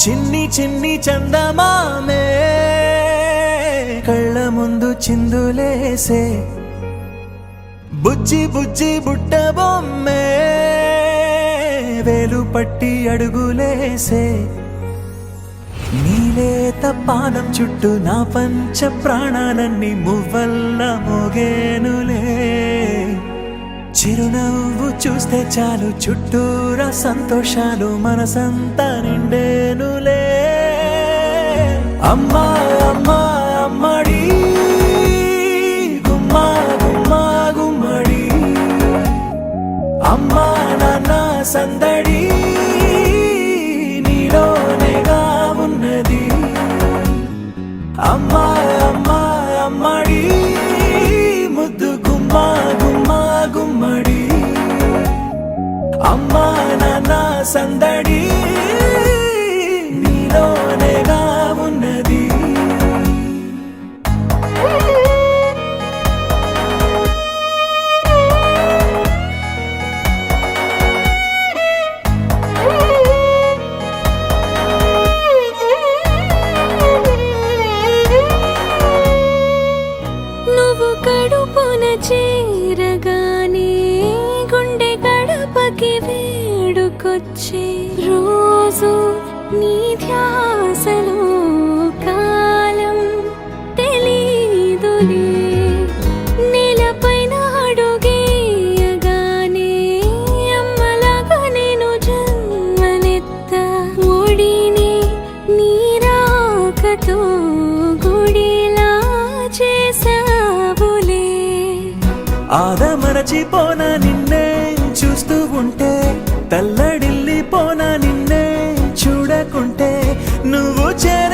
చిన్ని చిన్ని చందమామే కళ్ళ ముందు చిందులేసే బుజ్జి బుజ్జి బుట్ట బొమ్మే వేలు పట్టి అడుగులేసే నీలేత పానం చుట్టూ నా పంచ ప్రాణాలన్నీ మువ్వల్ల మోగేనులే చిరునవ్వు చూస్తే చాలు చుట్టూరా సంతోషాలు మనసంతా నిండేనులే అమ్మా అమ్మా అమ్మడి గుమ్మా గుమ్మా గుమ్మడి అమ్మా నాన్న సందడి నీలోనేగా ఉన్నది అమ్మా అమ్మా అమ్మడి ముద్దు గుమ్మా గుమ్మా గుమ్మడి అమ్మా నాన్న సందడి నీలోనేగా ఉన్నది నువ్వు కడుపున చేరగానే గుండె గడపకి వేడుకొచ్చే రోజు నీ ధ్యాసలో కాలం తెలీదులే నేలపైన అడుగేయగానే అమ్మలాగా నేను జన్మనెత్త ఒడిని నీ రాకతో గుడిలా చేసావులే ఆదమరచిపోనా నిన్నే చూస్తూ ఉంటే తల్లడిల్లిపోనా నిన్నే చూడకుంటే నువ్వు చేర